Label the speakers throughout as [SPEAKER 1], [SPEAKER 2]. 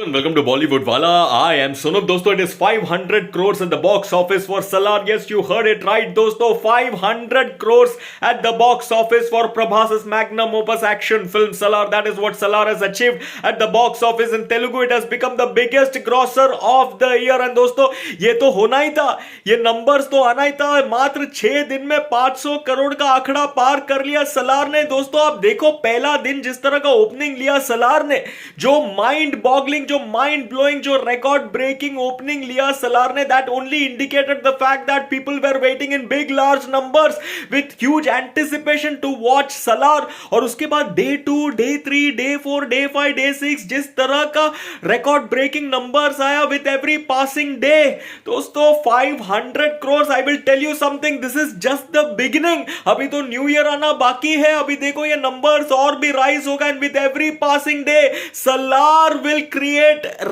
[SPEAKER 1] Welcome to Bollywood Wala. I am Sunub. दोस्तों, it is 500 crores at the box office for Salar. Yes, you heard it right, दोस्तों. 500 crores at the box office for Prabhas's magnum opus action film Salar. That is what Salar has achieved at the box office in Telugu. It has become the biggest grosser of the year. And दोस्तों, ये तो होना ही था, ये numbers तो आना ही था. मात्र 6 दिन में 500 करोड़ का आंकड़ा पार कर लिया सलार ने. दोस्तों, आप देखो पहला दिन जिस तरह का ओपनिंग लिया सलार ने, जो माइंड बॉगलिंग, जो माइंड ब्लोइंग, जो रिकॉर्ड ब्रेकिंग ओपनिंग लिया सलार ने, that only indicated the fact that people were waiting in big large numbers with huge anticipation to watch Salaar. और उसके बाद day 2, day 3, day 4, day 5, day 6 जिस तरह का रिकॉर्ड ब्रेकिंग नंबर्स आया विथ एवरी पासिंग डे. दोस्तों, 500 crore. I will tell you something, this is just the beginning. अभी तो न्यू ईयर आना बाकी है. अभी देखो ये नंबर्स और भी राइज होगा. And with every passing day Salaar will create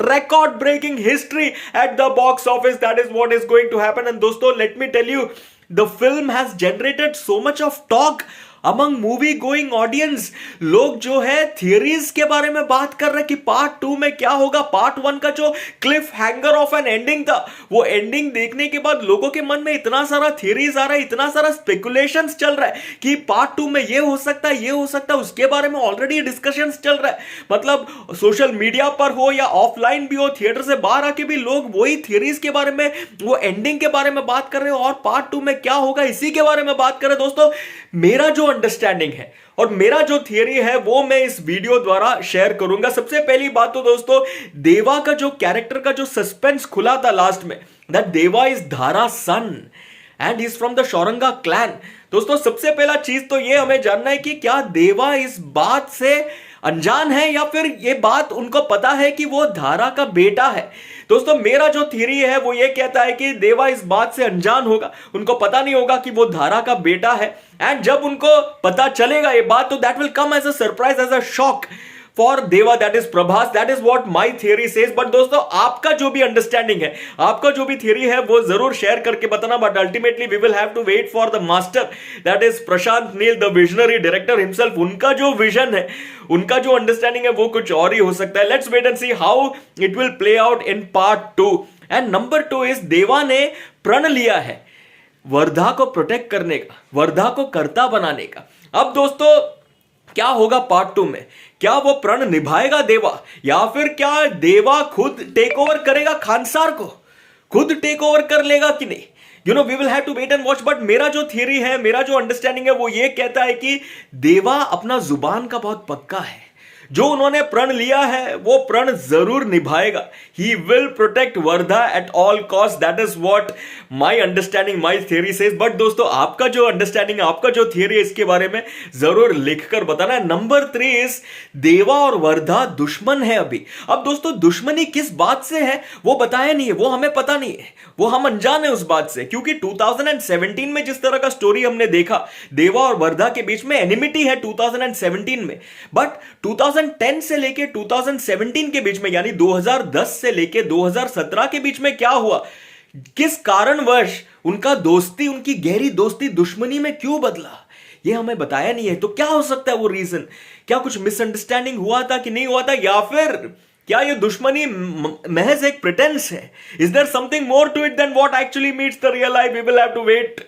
[SPEAKER 1] record breaking history at the box office. That is what is going to happen. And दोस्तों, let me tell you, the film has generated so much of talk among movie going audience. लोग जो है theories के बारे में बात कर रहे हैं कि पार्ट 2 में क्या होगा. पार्ट 1 का जो Cliff hanger of an ending था, वो एंडिंग देखने के बाद लोगों के मन में इतना सारा थियरीज आ रहा है, इतना सारा स्पेकुलेशंस चल रहा है कि पार्ट 2 में ये हो सकता है, ये हो सकता है. उसके बारे में ऑलरेडी डिस्कशंस चल रहा है. मतलब सोशल मीडिया पर हो या ऑफलाइन भी हो, थिएटर से बाहर आके भी लोग वही थियरीज के बारे में, वो एंडिंग के बारे में बात कर रहे हो और पार्ट 2 में क्या होगा इसी के बारे में बात कर रहे हैं. दोस्तों, मेरा जो अंडरस्टैंडिंग है और मेरा जो थियरी है वो मैं इस वीडियो द्वारा शेयर करूंगा. सबसे पहली बात तो दोस्तों, देवा का जो कैरेक्टर का जो सस्पेंस खुला था लास्ट में, that Deva is Dhara son and is from the Shauranga clan. दोस्तों, सबसे पहला चीज तो ये हमें जानना है कि क्या देवा इस बात से अनजान है या फिर ये बात उनको पता है कि वो धारा का बेटा है. दोस्तों, मेरा जो थ्योरी है वो ये कहता है कि देवा इस बात से अनजान होगा, उनको पता नहीं होगा कि वो धारा का बेटा है. एंड जब उनको पता चलेगा ये बात, तो that will come as a surprise, as a shock for Deva, that is Prabhas. That is what my theory says. But दोस्तों, आपका जो भी अंडरस्टैंडिंग है, आपका जो भी थियरी है, वो जरूर शेयर करके बताना. But ultimately we will have to wait for the master, that is Prashanth Neel, the visionary director himself. उनका जो विजन है, उनका जो अंडरस्टैंडिंग है, वो कुछ और ही हो सकता है. Let's wait and see how it will play out in part 2. And number 2 is, Deva ने प्रण लिया है वर्धा को प्रोटेक्ट करने का, वर्धा को कर्ता बनाने का. अब दोस्तों, क्या होगा पार्ट 2 में? क्या वो प्रण निभाएगा देवा, या फिर क्या देवा खुद टेक ओवर करेगा, खानसार को खुद टेक ओवर कर लेगा कि नहीं? You know, we will have to wait and watch. But मेरा जो थियरी है, मेरा जो अंडरस्टैंडिंग है, वो ये कहता है कि देवा अपना जुबान का बहुत पक्का है. जो उन्होंने प्रण लिया है वो प्रण जरूर निभाएगा. He will protect Wardha eight all cost. That is what my understanding, my theory says. But दोस्तों, आपका जो अंडरस्टैंडिंग है, आपका जो थियरी है, इसके बारे में जरूर लिखकर बताना है. नंबर 3 इज, देवा और वर्धा दुश्मन है अभी. अब दोस्तों, दुश्मनी किस बात से है वो बताया नहीं है, वो हमें पता नहीं है, वो हम अनजान है उस बात से. क्योंकि 2017 में जिस तरह का स्टोरी हमने देखा, देवा और वर्धा के बीच में एनिमिटी है 2017 में. बट 2010 से लेके 2017 के बीच में, यानी 2010 से लेके 2017 के बीच में क्या हुआ, किस कारणवश उनका दोस्ती, उनकी गहरी दोस्ती दुश्मनी में क्यों बदला, ये हमें बताया नहीं है. तो क्या हो सकता है वो रीजन? क्या कुछ मिसअंडरस्टैंडिंग हुआ था कि नहीं हुआ था, या फिर क्या ये दुश्मनी महज एक प्रिटेंस है? Is there something more to it than what actually meets the real life? We will have to wait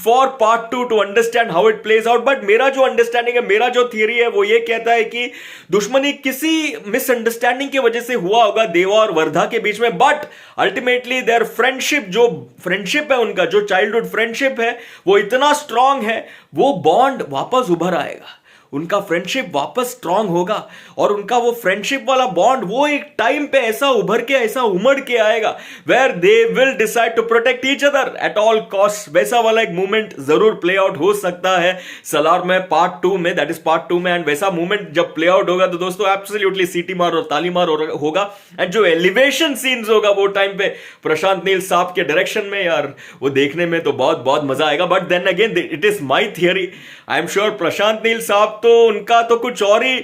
[SPEAKER 1] for part 2 to understand how it plays out. But मेरा जो अंडरस्टैंडिंग है, मेरा जो थियरी है, वो ये कहता है कि दुश्मनी किसी मिसअंडरस्टैंडिंग की वजह से हुआ होगा देवा और वर्धा के बीच में. बट अल्टीमेटली देयर फ्रेंडशिप, जो फ्रेंडशिप है उनका, जो चाइल्डहुड फ्रेंडशिप है, वो इतना स्ट्रांग है, वो बॉन्ड वापस उभर आएगा, उनका फ्रेंडशिप वापस स्ट्रांग होगा. और उनका वो फ्रेंडशिप वाला बॉन्ड वो एक टाइम पे ऐसा उभर के, ऐसा उमड़ के आएगा, where they will decide to protect each other at all cost. वैसा वाला एक मूवमेंट जरूर प्ले आउट हो सकता है सलार में पार्ट 2 में, दैट इज पार्ट 2 में. एंड वैसा मूवमेंट जब प्ले आउट होगा तो दोस्तों एब्सोल्युटली सीटी मार और ताली मार होगा. एंड जो एलिवेशन सीन्स होगा वो टाइम पे प्रशांत नील साहब के डायरेक्शन में, यार वो देखने में तो बहुत बहुत मजा आएगा. But then again, it is my theory. I am sure Prashant Neel साहब तो उनका तो कुछ और ही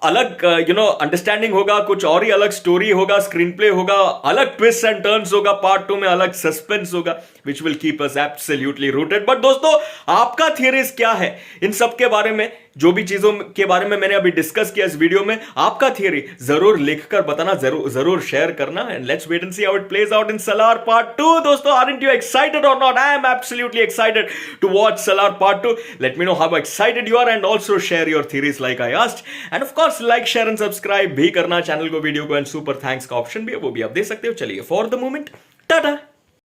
[SPEAKER 1] अलग अंडरस्टैंडिंग होगा, कुछ और ही अलग स्टोरी होगा, स्क्रीन प्ले होगा, अलग ट्विस्ट एंड टर्न्स होगा, पार्ट 2 में अलग सस्पेंस होगा, which will keep us absolutely rooted. But दोस्तों, आपका थियरीज क्या है इन सब के बारे में, जो भी चीजों के बारे में मैंने अभी डिस्कस किया इस वीडियो में, आपका थियरी जरूर लिखकर बताना, जरूर शेयर करना। And let's wait and see how it plays out in Salaar part 2। दोस्तों, aren't you excited or not? I am absolutely excited to watch Salaar part 2। Let me know how excited you are and also share your theories like I asked. And of course like share and subscribe भी करना channel को, video को। And super thanks का option भी है, वो भी आप दे सकते हो। चलिए, फॉर द मोमेंट टाटा।